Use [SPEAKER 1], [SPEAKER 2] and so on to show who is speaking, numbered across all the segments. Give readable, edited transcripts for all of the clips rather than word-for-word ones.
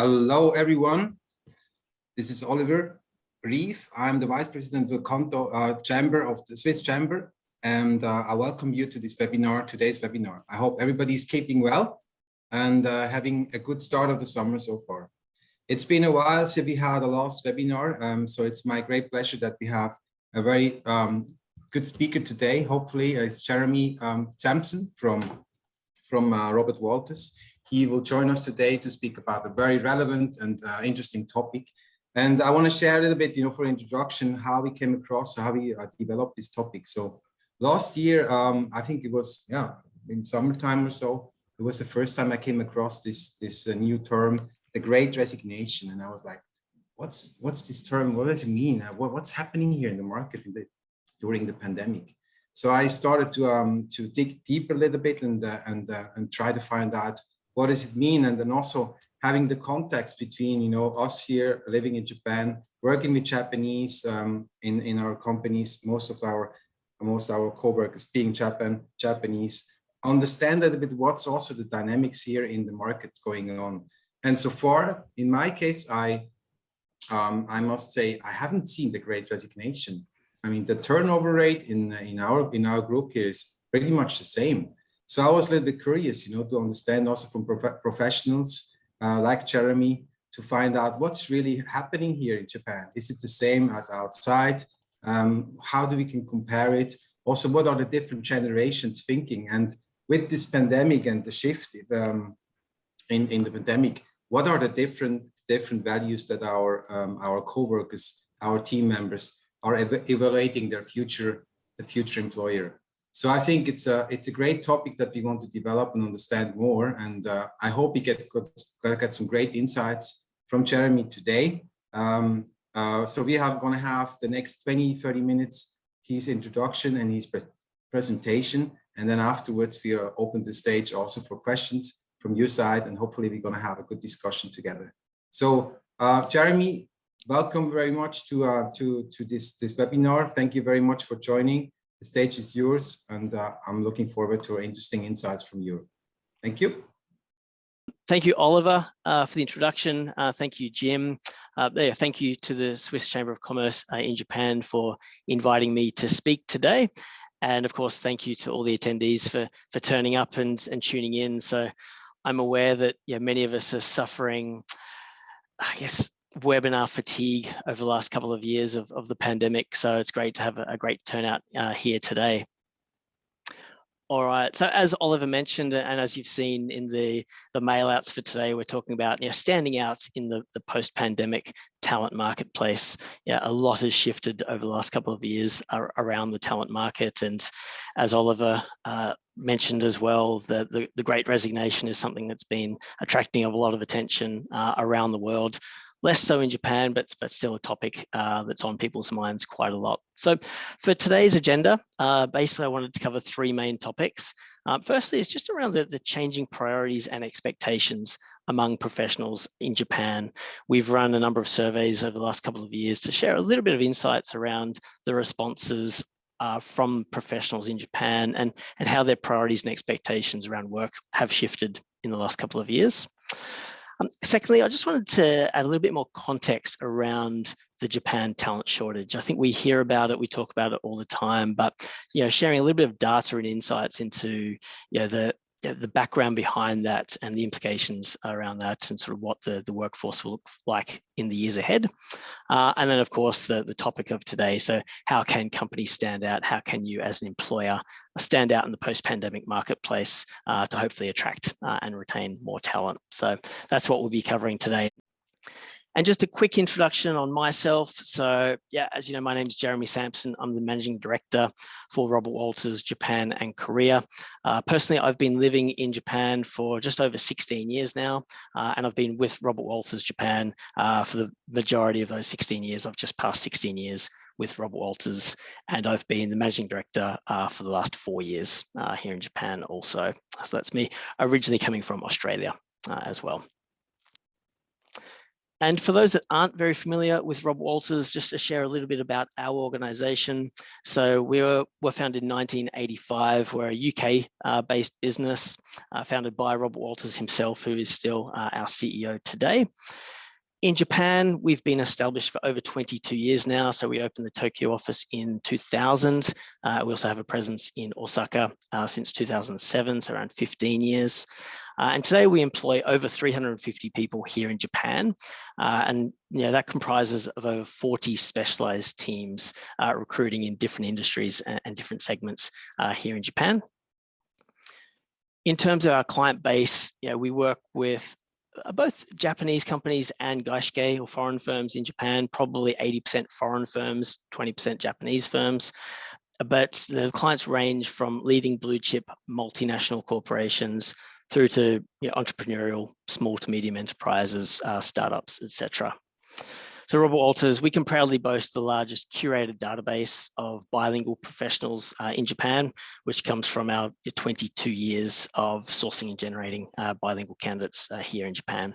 [SPEAKER 1] Hello, everyone. This is Oliver Rief. I'm the Vice President of the Chamber of the Swiss Chamber, and I welcome you to this webinar, today's webinar. I hope everybody is keeping well and having a good start of the summer so far. It's been a while since we had a last webinar, so it's my great pleasure that we have a very good speaker today. Hopefully, it's Jeremy Sampson from Robert Walters. He will join us today to speak about a very relevant and interesting topic. And I want to share a little bit, for introduction, how we came across, how we developed this topic. So last year, I think it was, in summertime or so, it was the first time I came across this new term, the Great Resignation. And I was like, what's this term? What does it mean? What's happening here in the market during the pandemic? So I started to dig deeper a little bit and try to find out what does it mean, and then also having the context between us here living in Japan, working with Japanese in our companies, most of our co-workers being Japanese, understand a little bit what's also the dynamics here in the markets going on. And so far, in my case, I must say I haven't seen the Great Resignation. I mean, the turnover rate in our group here is pretty much the same. So I was a little bit curious, to understand also from professionals like Jeremy, to find out what's really happening here in Japan. Is it the same as outside? How do we can compare it? Also, what are the different generations thinking? And with this pandemic and the shift in the pandemic, what are the different values that our co-workers, our team members are evaluating the future employer? So I think it's a great topic that we want to develop and understand more. And I hope we get some great insights from Jeremy today. So we are going to have the next 20-30 minutes, his introduction and his presentation. And then afterwards, we are open the stage also for questions from your side. And hopefully we're going to have a good discussion together. So Jeremy, welcome very much to this webinar. Thank you very much for joining. The stage is yours, and I'm looking forward to interesting insights from you. Thank you.
[SPEAKER 2] Thank you, Oliver, for the introduction. Thank you, Jim. Thank you to the Swiss Chamber of Commerce in Japan for inviting me to speak today. And of course, thank you to all the attendees for turning up and tuning in. So I'm aware that many of us are suffering, I guess, webinar fatigue over the last couple of years of the pandemic. So it's great to have a great turnout here today. All right, so as Oliver mentioned, and as you've seen in the mail outs for today, we're talking about standing out in the post-pandemic talent marketplace. A lot has shifted over the last couple of years around the talent market. And as Oliver mentioned as well, the Great Resignation is something that's been attracting a lot of attention around the world. Less so in Japan, but still a topic that's on people's minds quite a lot. So for today's agenda, basically I wanted to cover three main topics. Firstly, it's just around the changing priorities and expectations among professionals in Japan. We've run a number of surveys over the last couple of years to share a little bit of insights around the responses from professionals in Japan and how their priorities and expectations around work have shifted in the last couple of years. Secondly, I just wanted to add a little bit more context around the Japan talent shortage. I think we hear about it, we talk about it all the time, but sharing a little bit of data and insights into the background behind that and the implications around that and sort of what the workforce will look like in the years ahead. And then, of course, the topic of today. So how can companies stand out? How can you as an employer stand out in the post-pandemic marketplace to hopefully attract and retain more talent? So that's what we'll be covering today. And just a quick introduction on myself. So as you know, my name is Jeremy Sampson. I'm the Managing Director for Robert Walters Japan and Korea. Personally, I've been living in Japan for just over 16 years now, and I've been with Robert Walters Japan for the majority of those 16 years. I've just passed 16 years with Robert Walters, and I've been the Managing Director for the last 4 years here in Japan also. So that's me originally coming from Australia as well. And for those that aren't very familiar with Rob Walters, just to share a little bit about our organisation. So we were founded in 1985. We're a UK-based business founded by Rob Walters himself, who is still our CEO today. In Japan, we've been established for over 22 years now. So we opened the Tokyo office in 2000. We also have a presence in Osaka since 2007, so around 15 years. And today we employ over 350 people here in Japan. And that comprises of over 40 specialized teams recruiting in different industries and different segments here in Japan. In terms of our client base, we work with both Japanese companies and gaishikei or foreign firms in Japan, probably 80% foreign firms, 20% Japanese firms. But the clients range from leading blue chip multinational corporations through to entrepreneurial small to medium enterprises, startups, etc. So Robert Walters, we can proudly boast the largest curated database of bilingual professionals in Japan, which comes from our 22 years of sourcing and generating bilingual candidates here in Japan.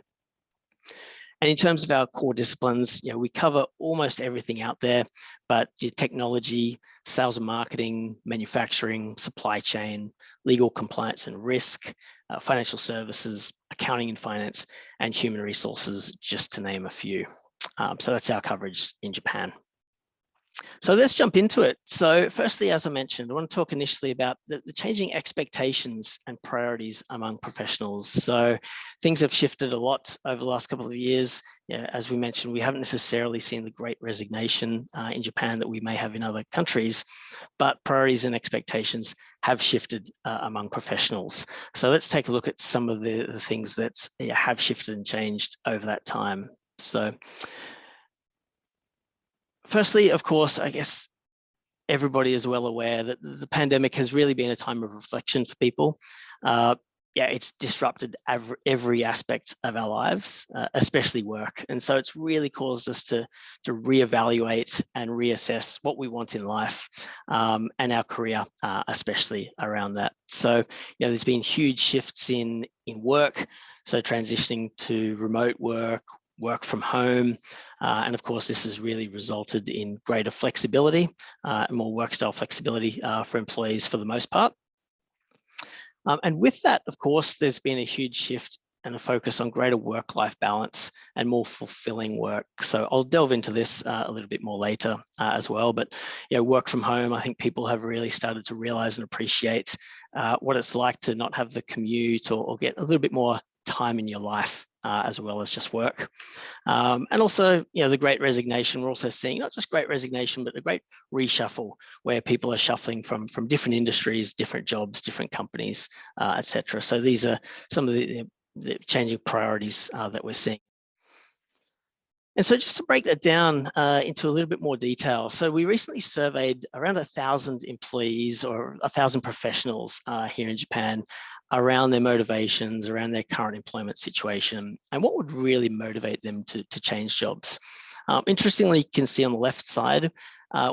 [SPEAKER 2] And in terms of our core disciplines, we cover almost everything out there, but technology, sales and marketing, manufacturing, supply chain, legal compliance and risk, financial services, accounting and finance, and human resources, just to name a few. So that's our coverage in Japan. So let's jump into it. So firstly, as I mentioned, I want to talk initially about the changing expectations and priorities among professionals. So things have shifted a lot over the last couple of years. As we mentioned, we haven't necessarily seen the Great Resignation in Japan that we may have in other countries, but priorities and expectations have shifted among professionals. So let's take a look at some of the things that have shifted and changed over that time. So firstly, of course, I guess everybody is well aware that the pandemic has really been a time of reflection for people. It's disrupted every aspect of our lives, especially work. And so it's really caused us to reevaluate and reassess what we want in life and our career, especially around that. So, there's been huge shifts in work. So transitioning to remote work from home. And of course, this has really resulted in greater flexibility, more work style flexibility for employees for the most part. And with that, of course, there's been a huge shift and a focus on greater work-life balance and more fulfilling work. So I'll delve into this a little bit more later as well. But work from home, I think people have really started to realize and appreciate what it's like to not have the commute or get a little bit more time in your life as well as just work. And also, the Great Resignation, we're also seeing not just Great Resignation, but the Great Reshuffle, where people are shuffling from different industries, different jobs, different companies, etc. So these are some of the changing priorities that we're seeing. And so just to break that down into a little bit more detail. So we recently surveyed around 1,000 employees or 1,000 professionals here in Japan around their motivations, around their current employment situation, and what would really motivate them to change jobs. Interestingly, you can see on the left side,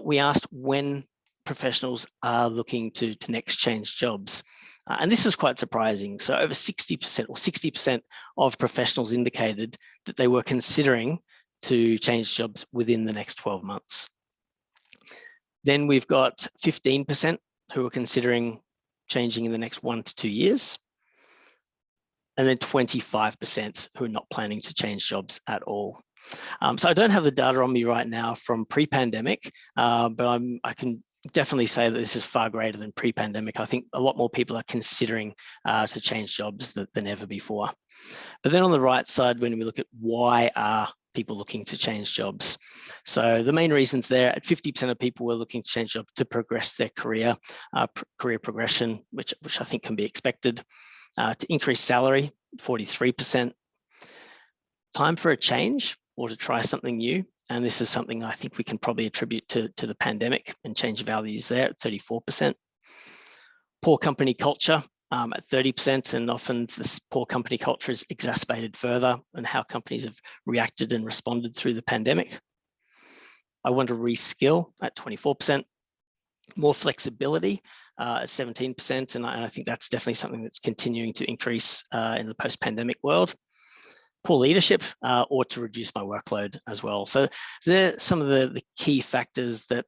[SPEAKER 2] we asked when professionals are looking to next change jobs. And this was quite surprising. So over 60% or 60% of professionals indicated that they were considering to change jobs within the next 12 months. Then we've got 15% who are considering changing in the next 1 to 2 years. And then 25% who are not planning to change jobs at all. So I don't have the data on me right now from pre-pandemic, but I can definitely say that this is far greater than pre-pandemic. I think a lot more people are considering to change jobs than ever before. But then on the right side, when we look at why are people looking to change jobs. So the main reasons there, at 50% of people were looking to change jobs to progress their career, career progression, which I think can be expected, to increase salary, 43%, time for a change or to try something new. And this is something I think we can probably attribute to the pandemic and change values there at 34%. Poor company culture, at 30%, and often this poor company culture is exacerbated further and how companies have reacted and responded through the pandemic. I want to reskill at 24%, more flexibility at 17%, and I think that's definitely something that's continuing to increase in the post-pandemic world. poor leadership, or to reduce my workload as well. So they're some of the key factors that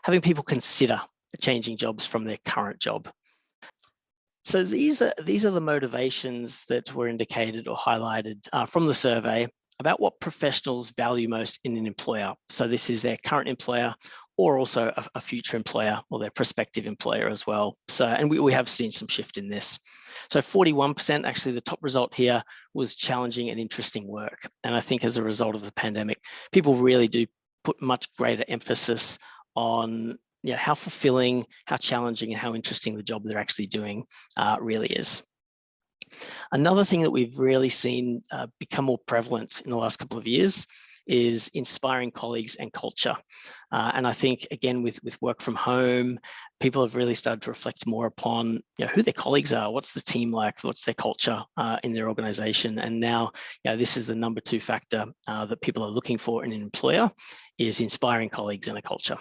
[SPEAKER 2] having people consider changing jobs from their current job. So these are the motivations that were indicated or highlighted from the survey about what professionals value most in an employer. So this is their current employer, or also a future employer, or their prospective employer as well. So, and we have seen some shift in this. So 41%, actually the top result here was challenging and interesting work. And I think as a result of the pandemic, people really do put much greater emphasis on how fulfilling, how challenging, and how interesting the job they're actually doing really is. Another thing that we've really seen become more prevalent in the last couple of years is inspiring colleagues and culture. And I think, again, with work from home, people have really started to reflect more upon who their colleagues are, what's the team like, what's their culture in their organization. And now, this is the number 2 factor that people are looking for in an employer, is inspiring colleagues and a culture.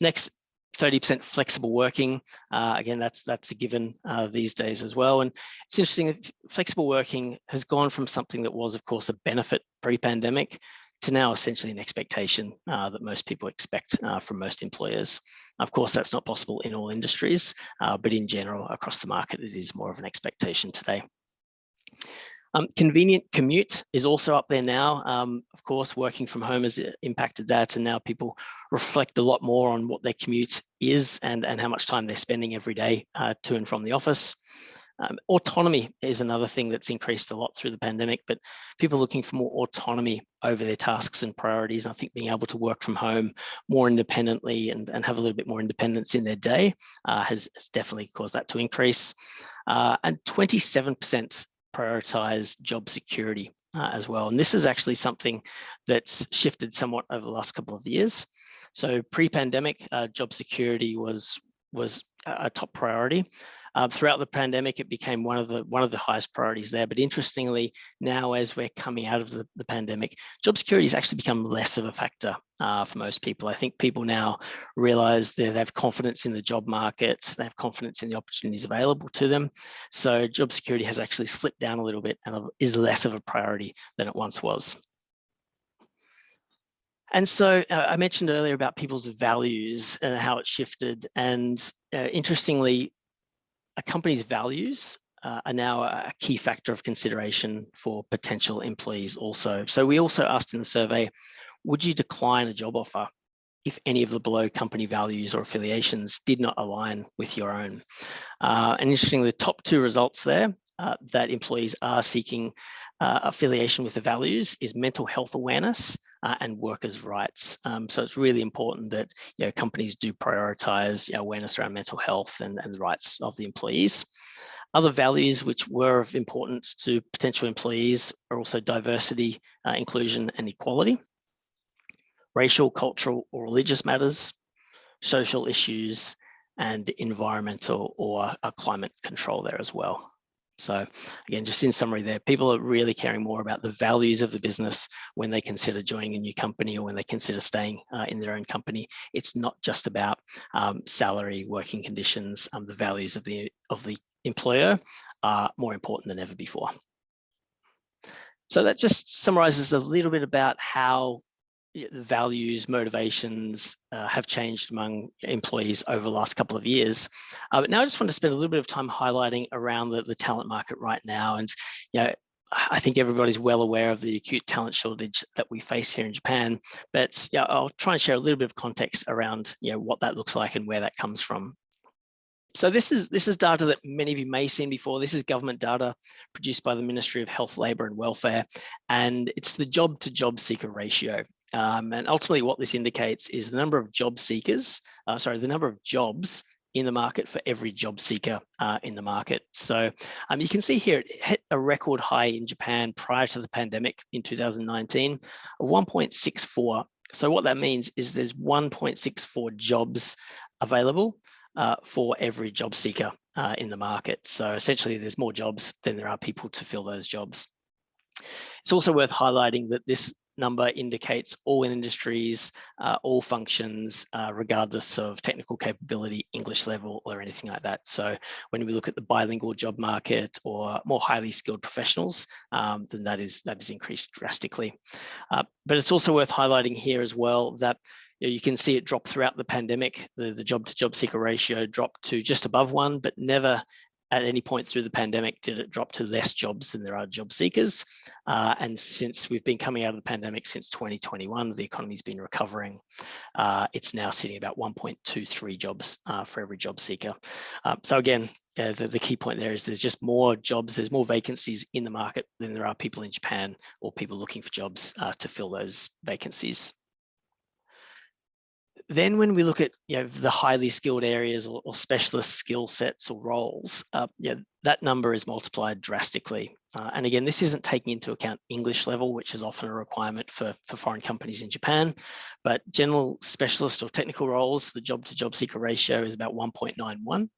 [SPEAKER 2] Next, 30% flexible working. Again, that's a given these days as well. And it's interesting, flexible working has gone from something that was, of course, a benefit pre-pandemic to now essentially an expectation that most people expect from most employers. Of course, that's not possible in all industries, but in general, across the market, it is more of an expectation today. Convenient commute is also up there now. Of course, working from home has impacted that, and now people reflect a lot more on what their commute is and how much time they're spending every day to and from the office. Autonomy is another thing that's increased a lot through the pandemic, but people looking for more autonomy over their tasks and priorities. And I think being able to work from home more independently and have a little bit more independence in their day has definitely caused that to increase. And 27% prioritise job security as well. And this is actually something that's shifted somewhat over the last couple of years. So pre-pandemic, job security was a top priority. Throughout the pandemic, it became one of the highest priorities there. But interestingly, now as we're coming out of the pandemic, job security has actually become less of a factor for most people. I think people now realise they have confidence in the job market, they have confidence in the opportunities available to them. So job security has actually slipped down a little bit and is less of a priority than it once was. And so I mentioned earlier about people's values and how it shifted. And interestingly, a company's values are now a key factor of consideration for potential employees also. So we also asked in the survey, would you decline a job offer if any of the below company values or affiliations did not align with your own? And interestingly, the top 2 results there that employees are seeking affiliation with the values is mental health awareness and workers' rights. So it's really important that companies do prioritise awareness around mental health and the rights of the employees. Other values which were of importance to potential employees are also diversity, inclusion and equality, racial, cultural or religious matters, social issues, and environmental or climate control there as well. So again, just in summary there, people are really caring more about the values of the business when they consider joining a new company or when they consider staying in their own company. It's not just about salary, working conditions. The values of the employer are more important than ever before. So that just summarizes a little bit about how the values, motivations have changed among employees over the last couple of years. But now I just want to spend a little bit of time highlighting around the talent market right now. And I think everybody's well aware of the acute talent shortage that we face here in Japan. But I'll try and share a little bit of context around what that looks like and where that comes from. So this is data that many of you may have seen before. This is government data produced by the Ministry of Health, Labour and Welfare, and it's the job to job seeker ratio. And ultimately what this indicates is the number of job seekers, the number of jobs in the market for every job seeker in the market. So you can see here it hit a record high in Japan prior to the pandemic in 2019 of 1.64. So what that means is there's 1.64 jobs available for every job seeker in the market. So essentially there's more jobs than there are people to fill those jobs. It's also worth highlighting that this number indicates all industries, all functions, regardless of technical capability, English level, or anything like that. So when we look at the bilingual job market or more highly skilled professionals, then that is increased drastically. But it's also worth highlighting here as well that you can see it drop throughout the pandemic. The job to job seeker ratio dropped to just above 1, but never at any point through the pandemic did it drop to less jobs than there are job seekers. And since we've been coming out of the pandemic since 2021, the economy's been recovering. It's now sitting about 1.23 jobs for every job seeker. So again, the key point there is there's just more jobs, there's more vacancies in the market than there are people in Japan or people looking for jobs to fill those vacancies. Then when we look at the highly skilled areas or specialist skill sets or roles, that number is multiplied drastically. And again, this isn't taking into account English level, which is often a requirement for foreign companies in Japan, but general specialist or technical roles, the job to job seeker ratio is about 1.91.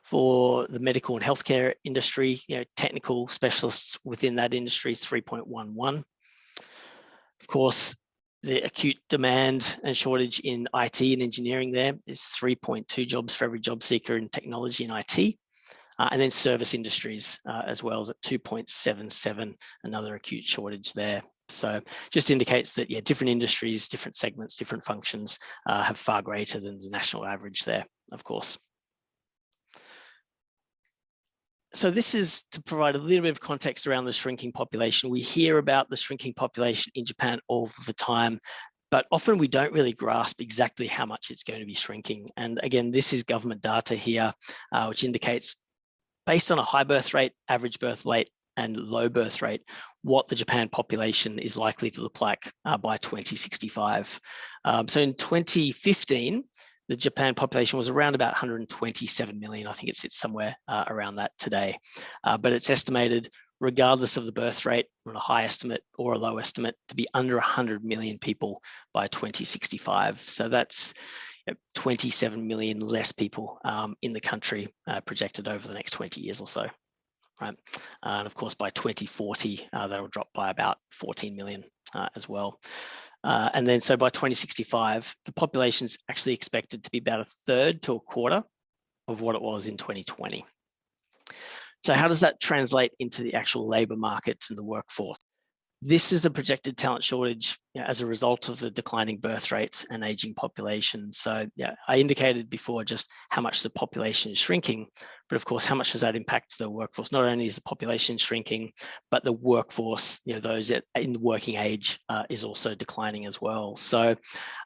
[SPEAKER 2] For the medical and healthcare industry, technical specialists within that industry is 3.11. Of course, the acute demand and shortage in IT and engineering there is 3.2 jobs for every job seeker in technology and IT. And then service industries as well as at 2.77, another acute shortage there. So just indicates that, different industries, different segments, different functions have far greater than the national average there, of course. So this is to provide a little bit of context around the shrinking population. We hear about the shrinking population in Japan all the time, but often we don't really grasp exactly how much it's going to be shrinking. And again, this is government data here, which indicates based on a high birth rate, average birth rate, and low birth rate, what the Japan population is likely to look like by 2065. So in 2015, the Japan population was around about 127 million. I think it sits somewhere around that today. But it's estimated, regardless of the birth rate, on a high estimate or a low estimate, to be under 100 million people by 2065. So that's 27 million less people in the country projected over the next 20 years or so. Right. And of course, by 2040, that'll drop by about 14 million as well. And then so by 2065, the population is actually expected to be about a third to a quarter of what it was in 2020. So how does that translate into the actual labour markets and the workforce? This is the projected talent shortage as a result of the declining birth rates and aging population. So I indicated before just how much the population is shrinking, but of course, how much does that impact the workforce? Not only is the population shrinking, but the workforce, those in working age is also declining as well. So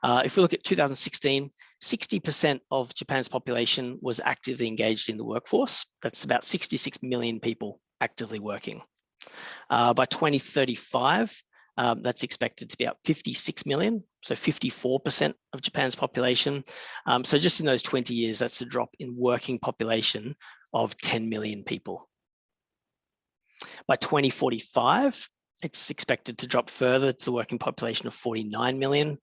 [SPEAKER 2] if we look at 2016, 60% of Japan's population was actively engaged in the workforce. That's about 66 million people actively working. By 2035, that's expected to be up 56 million, so 54% of Japan's population. So just in those 20 years, that's a drop in working population of 10 million people. By 2045, it's expected to drop further to the working population of 49 million.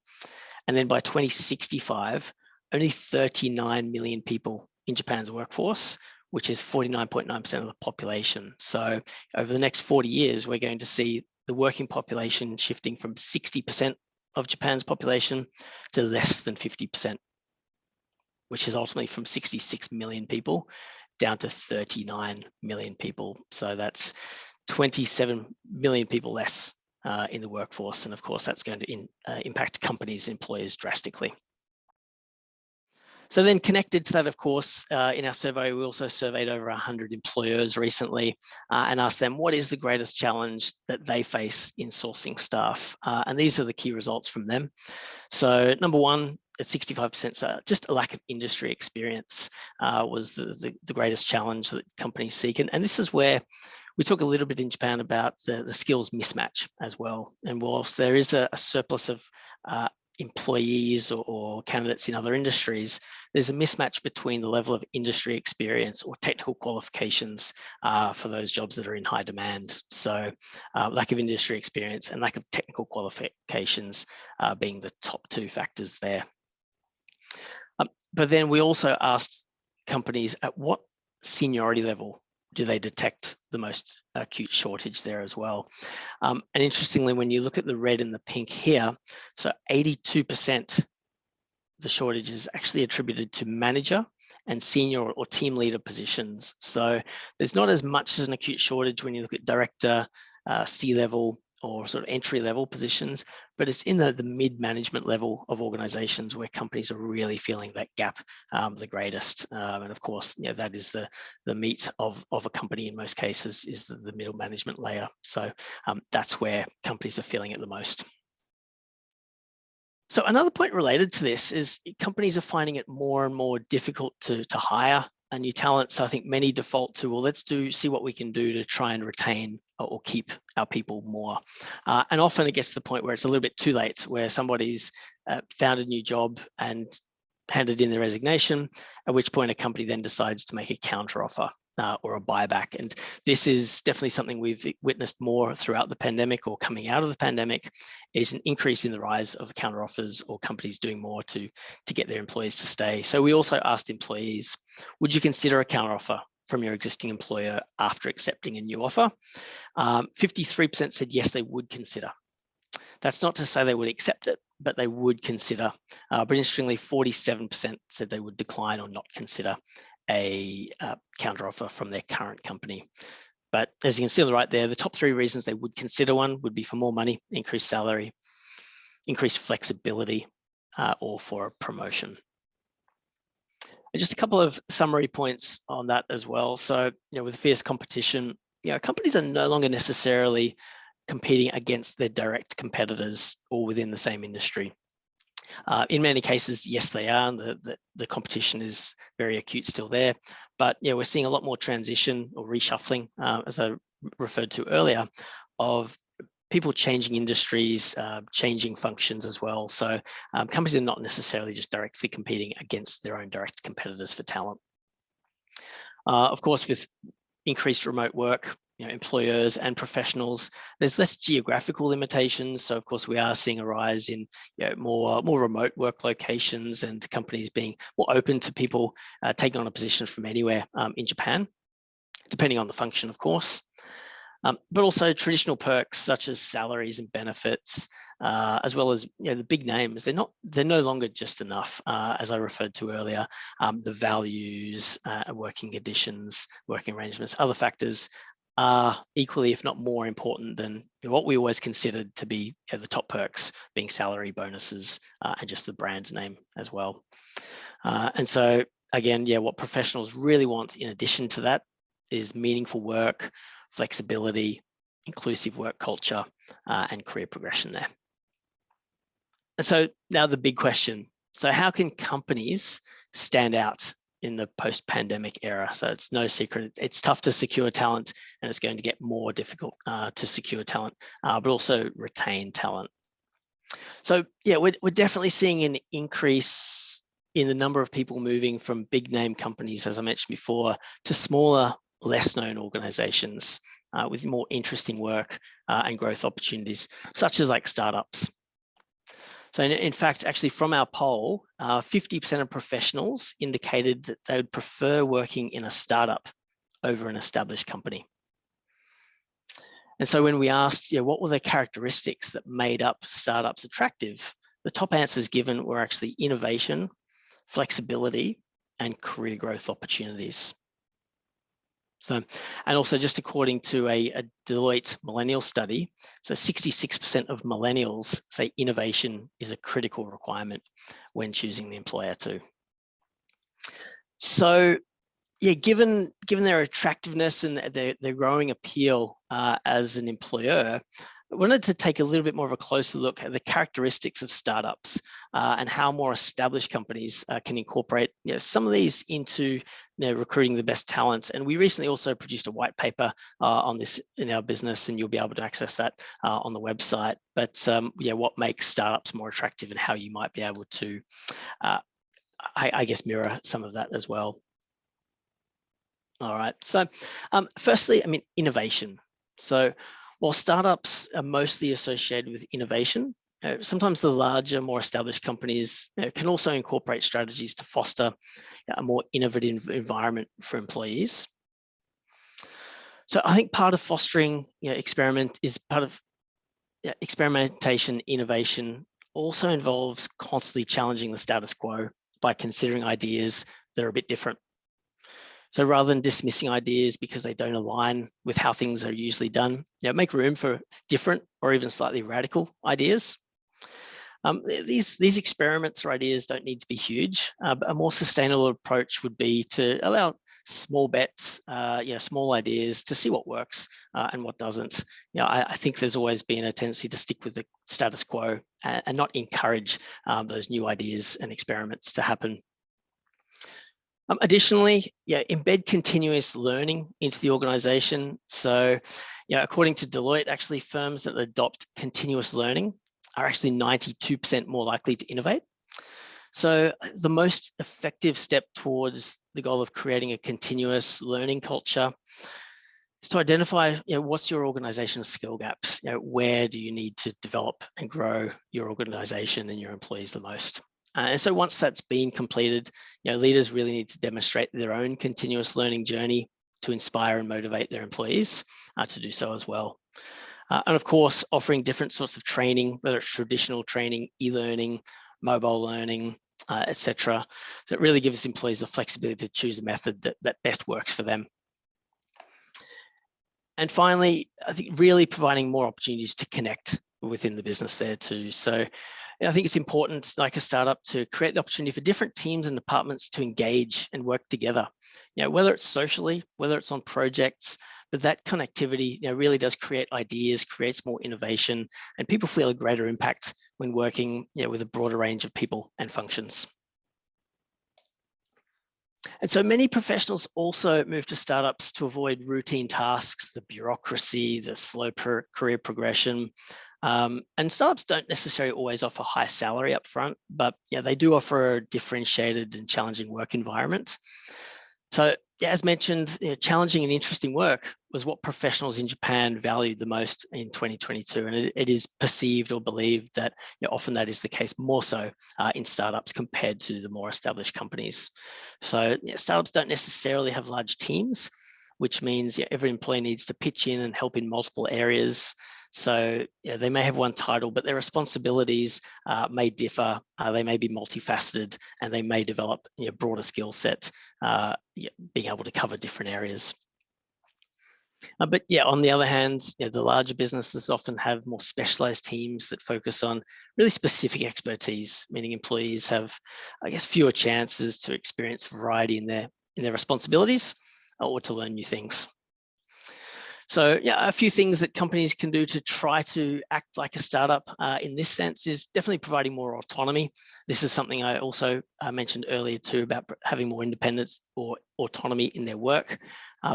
[SPEAKER 2] And then by 2065, only 39 million people in Japan's workforce, which is 49.9% of the population. So over the next 40 years, we're going to see the working population shifting from 60% of Japan's population to less than 50%, which is ultimately from 66 million people down to 39 million people. So that's 27 million people less in the workforce. And of course, that's going to impact companies and employers drastically. So then connected to that, of course, in our survey, we also surveyed over 100 employers recently and asked them what is the greatest challenge that they face in sourcing staff. And these are the key results from them. So number one, at 65%, so just a lack of industry experience was the greatest challenge that companies seek. And this is where we talk a little bit in Japan about the skills mismatch as well. And whilst there is a surplus of employees or candidates in other industries, there's a mismatch between the level of industry experience or technical qualifications for those jobs that are in high demand. So lack of industry experience and lack of technical qualifications being the top two factors there. But then we also asked companies at what seniority level do they detect the most acute shortage there as well? And interestingly, when you look at the red and the pink here, so 82% the shortage is actually attributed to manager and senior or team leader positions. So there's not as much as an acute shortage when you look at director, C-level, or sort of entry-level positions, but it's in the mid-management level of organizations where companies are really feeling that gap the greatest. And of course, that is the meat of a company in most cases, is the middle management layer. So that's where companies are feeling it the most. So another point related to this is companies are finding it more and more difficult to hire a new talent. So I think many default to, well, let's see what we can do to try and retain or keep our people more. And often it gets to the point where it's a little bit too late, where somebody's found a new job and handed in their resignation, at which point a company then decides to make a counteroffer or a buyback. And this is definitely something we've witnessed more throughout the pandemic or coming out of the pandemic, is an increase in the rise of counteroffers or companies doing more to get their employees to stay. So we also asked employees, would you consider a counteroffer from your existing employer after accepting a new offer? 53% said yes, they would consider. That's not to say they would accept it, but they would consider. But interestingly, 47% said they would decline or not consider a counteroffer from their current company. But as you can see on the right there, the top 3 reasons they would consider one would be for more money, increased salary, increased flexibility, or for a promotion. And just a couple of summary points on that as well. So, with fierce competition, companies are no longer necessarily competing against their direct competitors or within the same industry. In many cases, yes, they are. And the competition is very acute still there. But we're seeing a lot more transition or reshuffling, as I referred to earlier, of people changing industries, changing functions as well. So companies are not necessarily just directly competing against their own direct competitors for talent. Of course, with increased remote work, employers and professionals, there's less geographical limitations. So of course, we are seeing a rise in more remote work locations and companies being more open to people taking on a position from anywhere in Japan, depending on the function, of course. But also traditional perks such as salaries and benefits, as well as the big names. They're no longer just enough, as I referred to earlier. The values, working conditions, working arrangements, other factors are equally, if not more important than what we always considered to be the top perks, being salary, bonuses, and just the brand name as well. And so again, what professionals really want in addition to that is meaningful work, flexibility, inclusive work culture, and career progression there. And so now the big question. So how can companies stand out in the post-pandemic era? So it's no secret, it's tough to secure talent, and it's going to get more difficult to secure talent, but also retain talent. So we're definitely seeing an increase in the number of people moving from big name companies, as I mentioned before, to smaller, less known organizations with more interesting work and growth opportunities, such as like startups. So in fact, actually from our poll, 50% of professionals indicated that they would prefer working in a startup over an established company. And so when we asked, what were the characteristics that made up startups attractive, the top answers given were actually innovation, flexibility, and career growth opportunities. So, and also just according to a Deloitte millennial study, so 66% of millennials say innovation is a critical requirement when choosing the employer too. So, given their attractiveness and their growing appeal as an employer, I wanted to take a little bit more of a closer look at the characteristics of startups and how more established companies can incorporate some of these into recruiting the best talent. And we recently also produced a white paper on this in our business, and you'll be able to access that on the website. But what makes startups more attractive and how you might be able to, I guess, mirror some of that as well. All right, so firstly, innovation. So while startups are mostly associated with innovation, sometimes the larger, more established companies can also incorporate strategies to foster a more innovative environment for employees. So I think part of fostering experiment is part of experimentation. Innovation also involves constantly challenging the status quo by considering ideas that are a bit different. So rather than dismissing ideas because they don't align with how things are usually done, make room for different or even slightly radical ideas. These experiments or ideas don't need to be huge. But a more sustainable approach would be to allow small bets, small ideas to see what works and what doesn't. I think there's always been a tendency to stick with the status quo and not encourage those new ideas and experiments to happen. Additionally, embed continuous learning into the organization. So, according to Deloitte, actually firms that adopt continuous learning are actually 92% more likely to innovate. So the most effective step towards the goal of creating a continuous learning culture is to identify, what's your organization's skill gaps? Where do you need to develop and grow your organization and your employees the most? And so once that's been completed, leaders really need to demonstrate their own continuous learning journey to inspire and motivate their employees to do so as well. And of course, offering different sorts of training, whether it's traditional training, e-learning, mobile learning, etc. So it really gives employees the flexibility to choose a method that best works for them. And finally, I think really providing more opportunities to connect within the business there too. So I think it's important, like a startup, to create the opportunity for different teams and departments to engage and work together. Whether it's socially, whether it's on projects, but that connectivity really does create ideas, creates more innovation, and people feel a greater impact when working with a broader range of people and functions. And so many professionals also move to startups to avoid routine tasks, the bureaucracy, the slow career progression. And startups don't necessarily always offer high salary up front, but they do offer a differentiated and challenging work environment. So as mentioned, challenging and interesting work was what professionals in Japan valued the most in 2022. And it is perceived or believed that often that is the case more so in startups compared to the more established companies. So startups don't necessarily have large teams, which means every employee needs to pitch in and help in multiple areas. So they may have one title, but their responsibilities may differ. They may be multifaceted, and they may develop broader skill set, being able to cover different areas. But on the other hand, the larger businesses often have more specialized teams that focus on really specific expertise, meaning employees have, fewer chances to experience variety in their responsibilities or to learn new things. So a few things that companies can do to try to act like a startup in this sense is definitely providing more autonomy. This is something I also mentioned earlier too, about having more independence or autonomy in their work,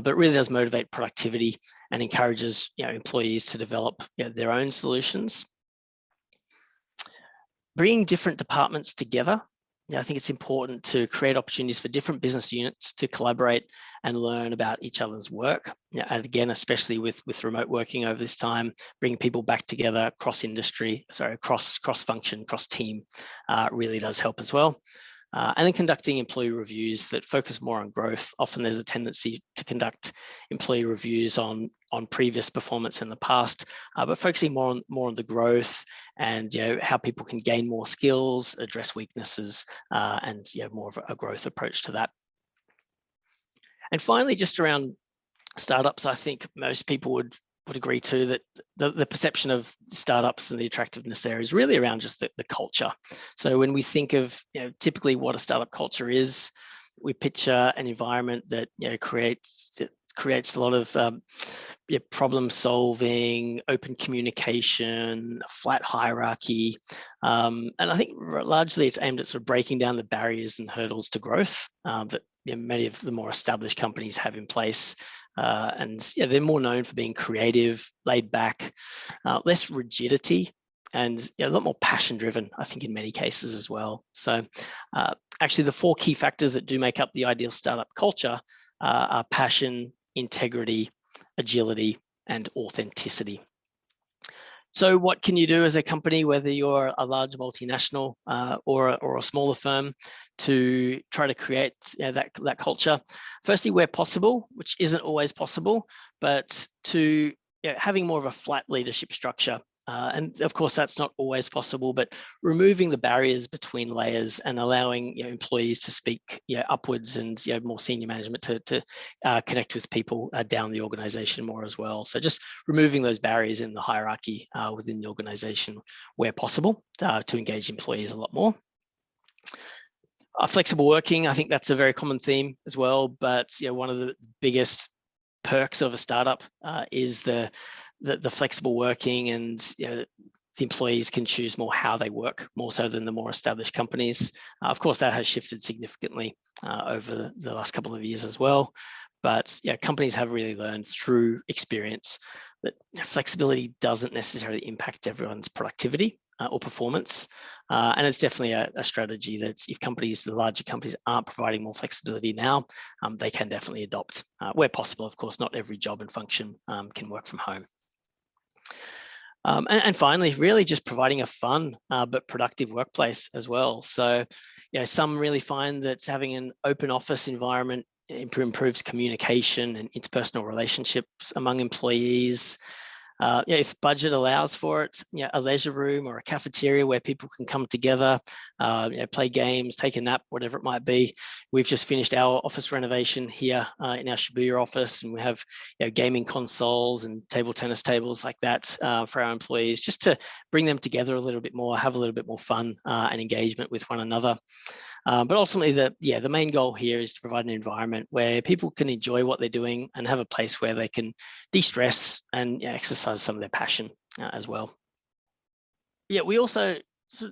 [SPEAKER 2] but really does motivate productivity and encourages employees to develop their own solutions. Bringing different departments together. I think it's important to create opportunities for different business units to collaborate and learn about each other's work. And again, especially with remote working over this time, bringing people back together cross function, cross team really does help as well. And then conducting employee reviews that focus more on growth. Often there's a tendency to conduct employee reviews on previous performance in the past, but focusing more on the growth and how people can gain more skills, address weaknesses, and more of a growth approach to that. And finally, just around startups, I think most people would agree too that the perception of startups and the attractiveness there is really around just the culture. So when we think of typically what a startup culture is, we picture an environment that creates a lot of problem solving, open communication, flat hierarchy, and I think largely it's aimed at sort of breaking down the barriers and hurdles to growth that many of the more established companies have in place. And they're more known for being creative, laid back, less rigidity, and a lot more passion driven, I think, in many cases as well. So actually the 4 key factors that do make up the ideal startup culture are passion, integrity, agility, and authenticity. So what can you do as a company, whether you're a large multinational or a smaller firm, to try to create that culture? Firstly, where possible, which isn't always possible, but to having more of a flat leadership structure. And of course, that's not always possible, but removing the barriers between layers and allowing employees to speak upwards, and more senior management to connect with people down the organization more as well. So just removing those barriers in the hierarchy within the organization where possible to engage employees a lot more. Flexible working, I think that's a very common theme as well, but one of the biggest perks of a startup is the flexible working, and the employees can choose more how they work, more so than the more established companies. Of course, that has shifted significantly over the last couple of years as well. But companies have really learned through experience that flexibility doesn't necessarily impact everyone's productivity or performance. And it's definitely a strategy that if the larger companies aren't providing more flexibility now, they can definitely adopt where possible. Of course, not every job and function can work from home. And finally, really just providing a fun but productive workplace as well. So, some really find that having an open office environment improves communication and interpersonal relationships among employees. If budget allows for it, a leisure room or a cafeteria where people can come together, play games, take a nap, whatever it might be. We've just finished our office renovation here in our Shibuya office, and we have gaming consoles and table tennis tables like that for our employees, just to bring them together a little bit more, have a little bit more fun and engagement with one another. But ultimately, the main goal here is to provide an environment where people can enjoy what they're doing and have a place where they can de-stress and exercise some of their passion as well. We also,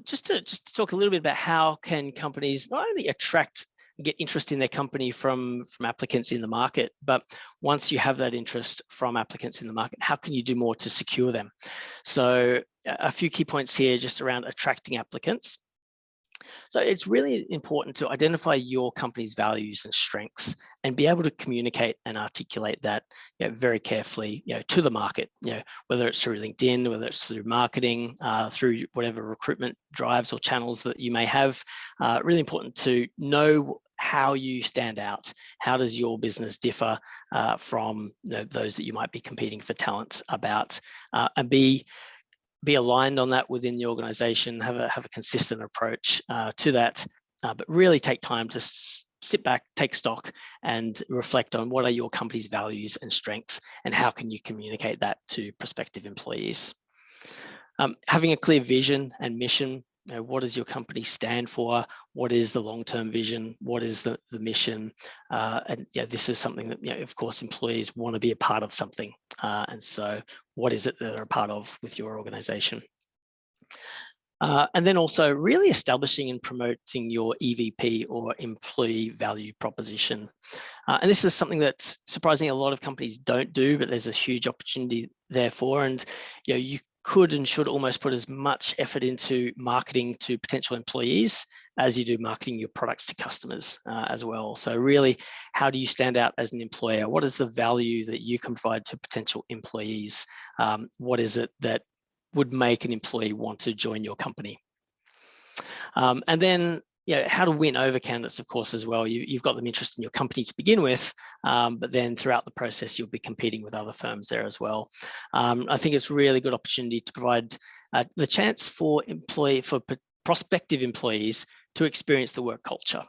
[SPEAKER 2] just to talk a little bit about how can companies not only attract and get interest in their company from applicants in the market, but once you have that interest from applicants in the market, how can you do more to secure them? So a few key points here just around attracting applicants. So it's really important to identify your company's values and strengths and be able to communicate and articulate that very carefully to the market, whether it's through LinkedIn, whether it's through marketing, through whatever recruitment drives or channels that you may have. Really important to know how you stand out. How does your business differ from those that you might be competing for talent about, and be aligned on that within the organization, have a consistent approach to that, but really take time to sit back, take stock, and reflect on what are your company's values and strengths, and how can you communicate that to prospective employees. Having a clear vision and mission. What does your company stand for? What is the long-term vision? What is the mission? And this is something that, of course, employees want to be a part of something. And so what is it that they're a part of with your organization? And then also really establishing and promoting your EVP or employee value proposition. And this is something that surprisingly a lot of companies don't do, but there's a huge opportunity there for. And you could and should almost put as much effort into marketing to potential employees as you do marketing your products to customers as well. So really, how do you stand out as an employer? What is the value that you can provide to potential employees? What is it that would make an employee want to join your company? And then how to win over candidates, of course, as well. You've got them interested in your company to begin with, but then throughout the process, you'll be competing with other firms there as well. I think it's a really good opportunity to provide the chance for prospective employees to experience the work culture.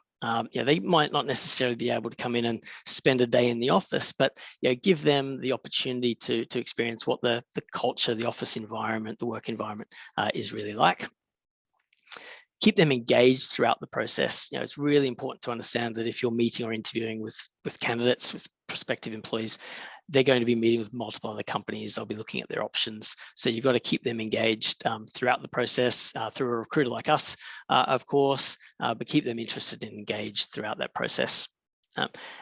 [SPEAKER 2] They might not necessarily be able to come in and spend a day in the office, but give them the opportunity to experience what the culture, the office environment, the work environment is really like. Keep them engaged throughout the process. It's really important to understand that if you're meeting or interviewing with candidates, with prospective employees, they're going to be meeting with multiple other companies. They'll be looking at their options. So you've got to keep them engaged throughout the process, through a recruiter like us, of course, but keep them interested and engaged throughout that process.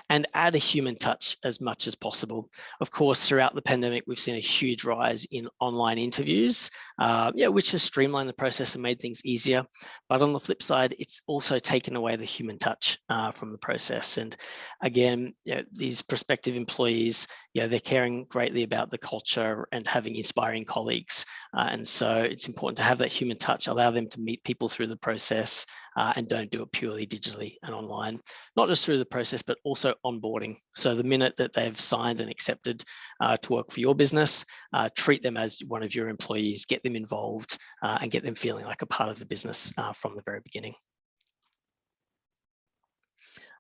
[SPEAKER 2] and add a human touch as much as possible. Of course, throughout the pandemic, we've seen a huge rise in online interviews, which has streamlined the process and made things easier. But on the flip side, it's also taken away the human touch from the process. And again, these prospective employees, they're caring greatly about the culture and having inspiring colleagues. And so it's important to have that human touch, allow them to meet people through the process, and don't do it purely digitally and online, not just through the process, but also onboarding. So the minute that they've signed and accepted to work for your business, treat them as one of your employees, get them involved, and get them feeling like a part of the business from the very beginning.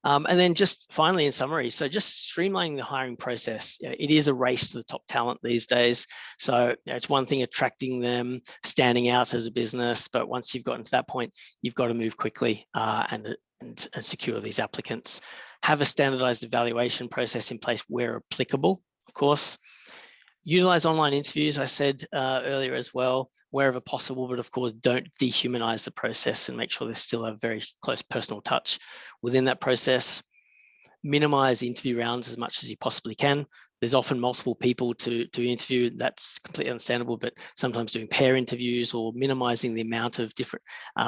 [SPEAKER 2] And then just finally, in summary, so just streamlining the hiring process. It is a race to the top talent these days. So it's one thing attracting them, standing out as a business, but once you've gotten to that point, you've got to move quickly and secure these applicants. Have a standardized evaluation process in place where applicable, of course. Utilize online interviews, I said earlier as well, wherever possible, but of course, don't dehumanize the process and make sure there's still a very close personal touch within that process. Minimize interview rounds as much as you possibly can. There's often multiple people to interview. That's completely understandable, but sometimes doing pair interviews or minimizing the amount of different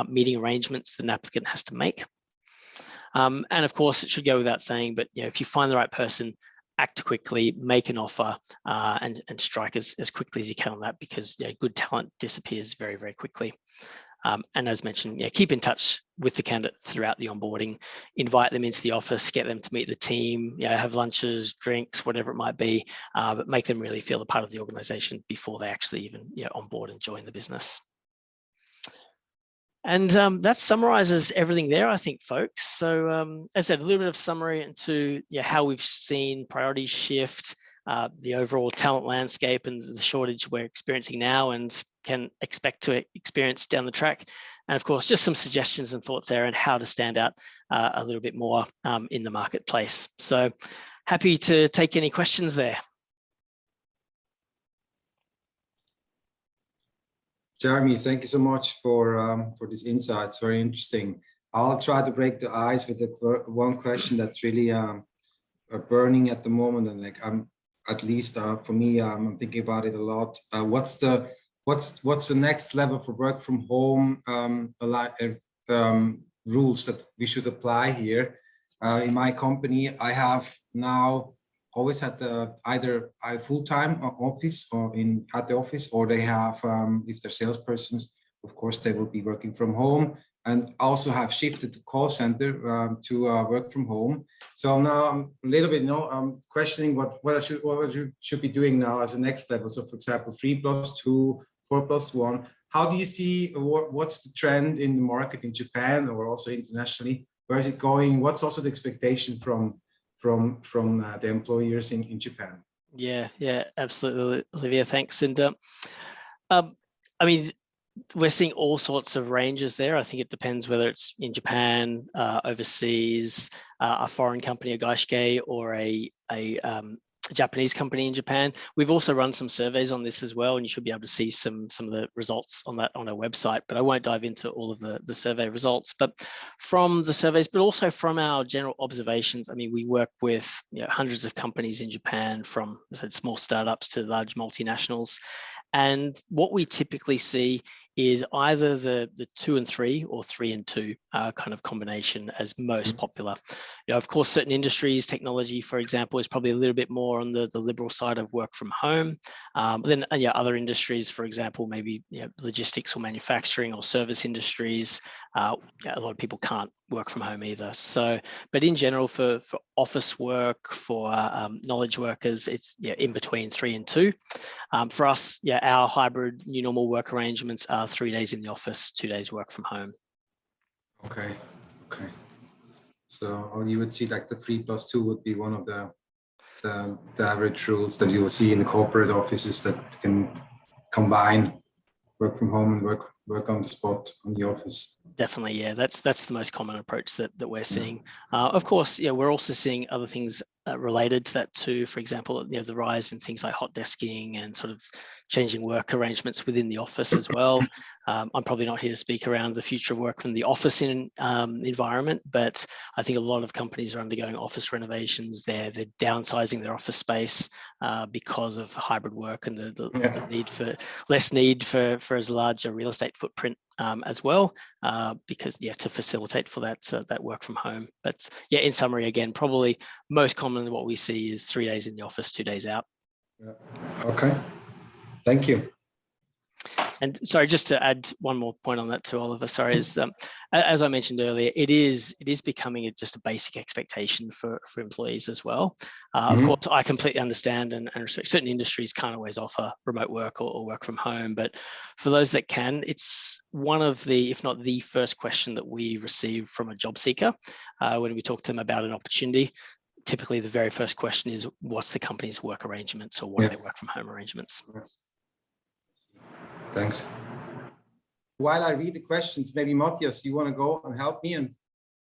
[SPEAKER 2] meeting arrangements that an applicant has to make. And of course, it should go without saying, but if you find the right person, act quickly, make an offer, and strike as quickly as you can on that, because good talent disappears very, very quickly. And as mentioned, keep in touch with the candidate throughout the onboarding, invite them into the office, get them to meet the team, have lunches, drinks, whatever it might be, but make them really feel a part of the organization before they actually even onboard and join the business. And that summarizes everything there, I think, folks. So as I said, a little bit of summary into how we've seen priorities shift, the overall talent landscape and the shortage we're experiencing now and can expect to experience down the track. And of course, just some suggestions and thoughts there on how to stand out a little bit more in the marketplace. So happy to take any questions there.
[SPEAKER 1] Jeremy, thank you so much for this insight. It's very interesting. I'll try to break the ice with the one question that's really burning at the moment, and like at least for me, I'm thinking about it a lot. What's the next level for work from home rules that we should apply here? In my company, I have now always had either a full-time office or at the office, or they have, if they're salespersons, of course, they will be working from home, and also have shifted to call center to work from home. So now I'm a little bit, I'm questioning what I should be doing now as a next level. So for example, 3+2, 4+1. How do you see, what's the trend in the market in Japan or also internationally? Where is it going? What's also the expectation from the employers in Japan? Yeah, absolutely, Olivia, thanks. And I mean, we're seeing all sorts of ranges there. I think it depends whether it's in Japan, overseas, a foreign company, a gaishikei, or a Japanese company in Japan. We've also run some surveys on this as well, and you should be able to see some of the results on that on our website, but I won't dive into all of the survey results. But from the surveys, but also from our general observations, I mean, we work with hundreds of companies in Japan, from, as I said, small startups to large multinationals. And what we typically see is either the 2 and 3 or 3 and 2 kind of combination as most popular. Of course, certain industries, technology, for example, is probably a little bit more on the liberal side of work from home. But then other industries, for example, maybe logistics or manufacturing or service industries, a lot of people can't work from home either. So, but in general, for office work, for knowledge workers, it's in between 3 and 2. For us, our hybrid new normal work arrangements are 3 days in the office, 2 days work from home. Okay. So you would see like the 3+2 would be one of the average rules that you will see in the corporate offices that can combine work from home and work on the spot on the office. Definitely, that's the most common approach that we're seeing. Of course, we're also seeing other things
[SPEAKER 2] related to that too. For example, the rise in things like hot desking and sort of changing work arrangements within the office as well. I'm probably not here to speak around the future of work from the office environment, but I think a lot of companies are undergoing office renovations. They're downsizing their office space because of hybrid work and the need for less need for as large a real estate footprint as well, because to facilitate for that work from home. But in summary, again, probably most commonly what we see is 3 days in the office, 2 days out.
[SPEAKER 1] Okay, thank you.
[SPEAKER 2] And sorry, just to add one more point on that too, Oliver, sorry, is as I mentioned earlier, it is becoming just a basic expectation for employees as well. Of course, I completely understand and respect certain industries can't always offer remote work or work from home, but for those that can, it's one of the, if not the first question that we receive from a job seeker when we talk to them about an opportunity. Typically, the very first question is, what's the company's work arrangements, or what are their work from home arrangements?
[SPEAKER 1] Thanks. While I read the questions, maybe Matthias, you want to go and help me and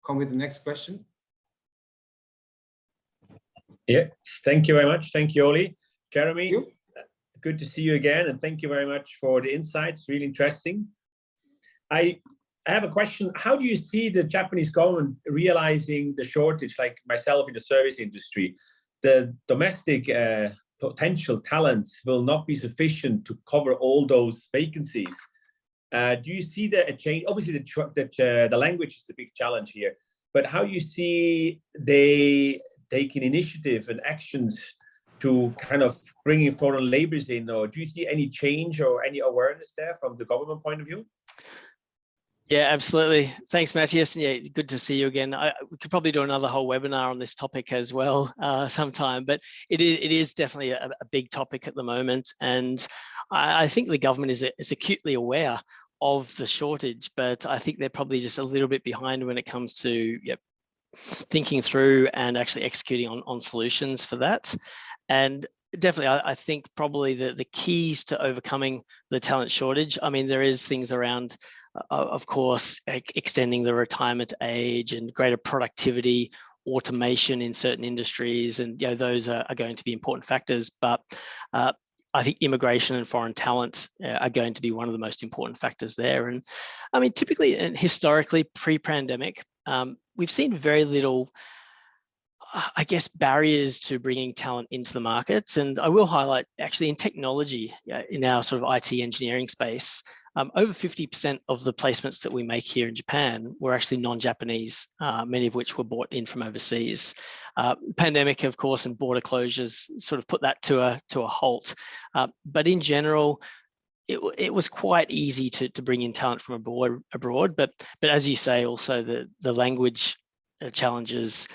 [SPEAKER 1] come with the next question?
[SPEAKER 3] Yes, thank you very much. Thank you, Oli. Jeremy, good to see you again, and thank you very much for the insights. Really interesting. I have a question. How do you see the Japanese government realizing the shortage, like myself in the service industry? The domestic potential talents will not be sufficient to cover all those vacancies. Do you see a change? Obviously, the language is the big challenge here, but how do you see they taking initiative and actions to kind of bringing foreign laborers in, or do you see any change or any awareness there from the government point of view?
[SPEAKER 2] Yeah, absolutely. Thanks, Matthias. And good to see you again. We could probably do another whole webinar on this topic as well sometime, but it is definitely a big topic at the moment. And I think the government is acutely aware of the shortage, but I think they're probably just a little bit behind when it comes to thinking through and actually executing on solutions for that. And definitely, I think probably the keys to overcoming the talent shortage, I mean, there is things around, of course, extending the retirement age and greater productivity, automation in certain industries, and those are going to be important factors. But I think immigration and foreign talent are going to be one of the most important factors there. And I mean, typically and historically, pre-pandemic, we've seen very little, I guess, barriers to bringing talent into the markets. And I will highlight, actually, in technology, in our sort of IT engineering space, over 50% of the placements that we make here in Japan were actually non-Japanese, many of which were brought in from overseas. Pandemic, of course, and border closures sort of put that to a halt. But in general, it was quite easy to bring in talent from abroad. But as you say, also the language challenges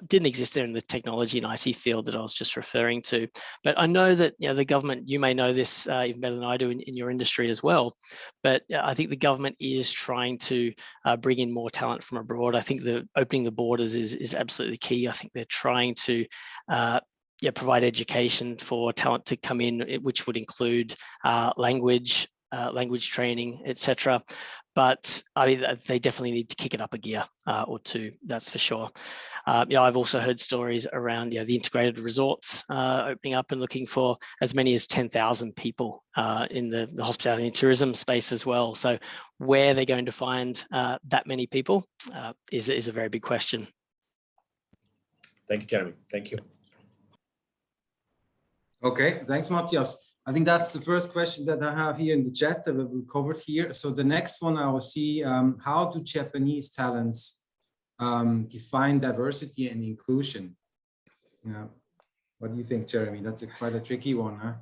[SPEAKER 2] didn't exist there in the technology and IT field that I was just referring to. But I know that the government, you may know this even better than I do in your industry as well, but I think the government is trying to bring in more talent from abroad. I think opening the borders is absolutely key. I think they're trying to provide education for talent to come in, which would include language training, etc. But I mean, they definitely need to kick it up a gear or two, that's for sure. I've also heard stories around the integrated resorts opening up and looking for as many as 10,000 people in the hospitality and tourism space as well. So where they're going to find that many people is a very big question.
[SPEAKER 3] Thank you, Jeremy. Thank you.
[SPEAKER 1] Okay, thanks, Matthias. I think that's the first question that I have here in the chat that we covered here. So the next one I will see, how do Japanese talents define diversity and inclusion? What do you think, Jeremy? That's quite a tricky one, huh?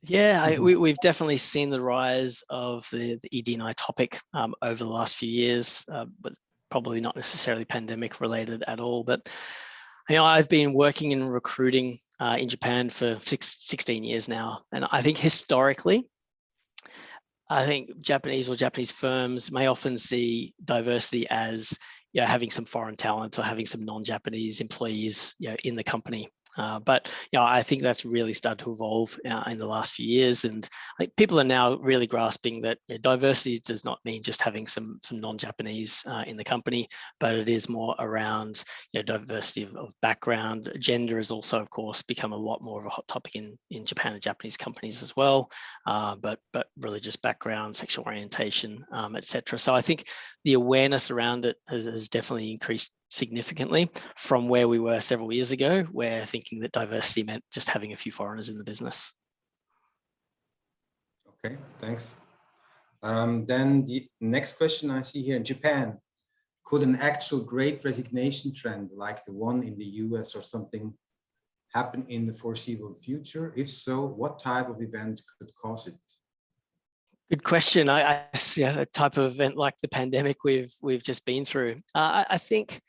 [SPEAKER 2] Yeah, we've definitely seen the rise of the ED&I topic over the last few years, but probably not necessarily pandemic related at all. But I've been working in recruiting in Japan for 16 years now. And I think historically, Japanese firms may often see diversity as having some foreign talent or having some non-Japanese employees in the company. But I think that's really started to evolve in the last few years, and people are now really grasping that diversity does not mean just having some non-Japanese in the company, but it is more around diversity of background. Gender has also, of course, become a lot more of a hot topic in Japan and Japanese companies as well. But religious background, sexual orientation, etc. So I think the awareness around it has definitely increased significantly from where we were several years ago, where thinking that diversity meant just having a few foreigners in the business.
[SPEAKER 1] Okay, thanks. Then the next question I see here in Japan, could an actual great resignation trend like the one in the US or something happen in the foreseeable future? If so, what type of event could cause it? Good
[SPEAKER 2] question. I see a type of event like the pandemic we've just been through. I think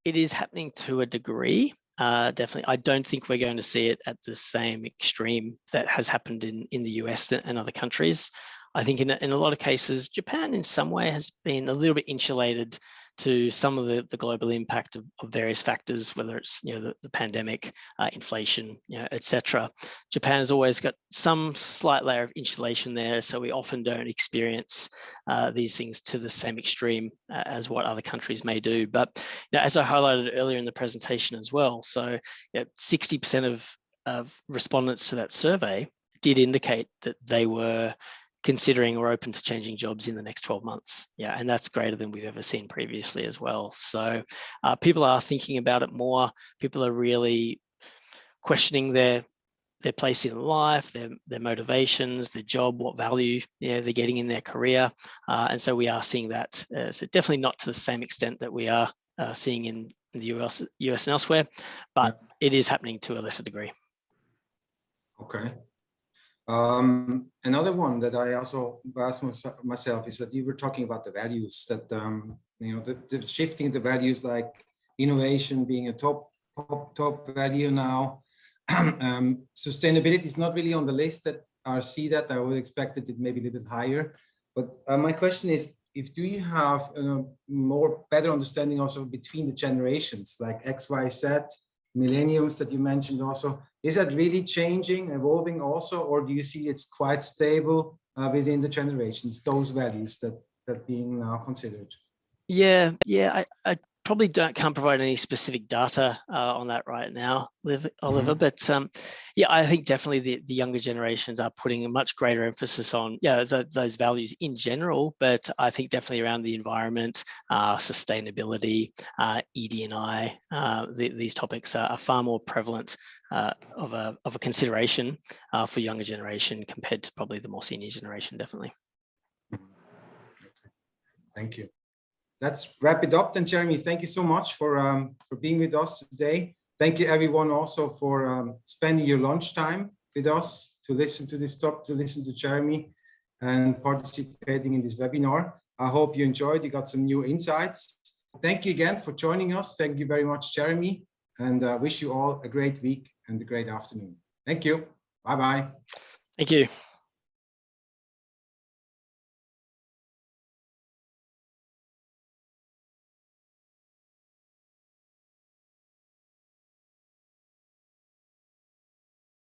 [SPEAKER 2] it is happening to a degree. Definitely, I don't think we're going to see it at the same extreme that has happened in the US and other countries. I think in a lot of cases, Japan in some way has been a little bit insulated to some of the global impact of various factors, whether it's the pandemic, inflation, etc. Japan has always got some slight layer of insulation there, so we often don't experience these things to the same extreme as what other countries may do. But as I highlighted earlier in the presentation as well, so 60% of respondents to that survey did indicate that they were considering or open to changing jobs in the next 12 months. And that's greater than we've ever seen previously as well. So people are thinking about it more. People are really questioning their place in life, their motivations, their job, what value they're getting in their career. And so we are seeing that. So definitely not to the same extent that we are seeing in the US and elsewhere, but it is happening to a lesser degree.
[SPEAKER 1] Okay. Another one that I also asked myself is that you were talking about the values, that the shifting the values, like innovation being a top value now. Sustainability is not really on the list that I see that. I would expect it maybe a little bit higher. But my question is, do you have more better understanding also between the generations, like X, Y, Z, millenniums that you mentioned also? Is that really changing, evolving also, or do you see it's quite stable within the generations, those values that being now considered?
[SPEAKER 2] Yeah, I probably can't provide any specific data on that right now, Oliver. But I think definitely the younger generations are putting a much greater emphasis on those values in general. But I think definitely around the environment, sustainability, ED&I, these topics are far more prevalent of a consideration for younger generation compared to probably the more senior generation, definitely.
[SPEAKER 1] Okay. Thank you. Let's wrap it up then, Jeremy. Thank you so much for being with us today. Thank you everyone also for spending your lunchtime with us to listen to this talk, to listen to Jeremy and participating in this webinar. I hope you enjoyed, you got some new insights. Thank you again for joining us. Thank you very much, Jeremy, and wish you all a great week and a great afternoon. Thank you. Bye-bye.
[SPEAKER 2] Thank you.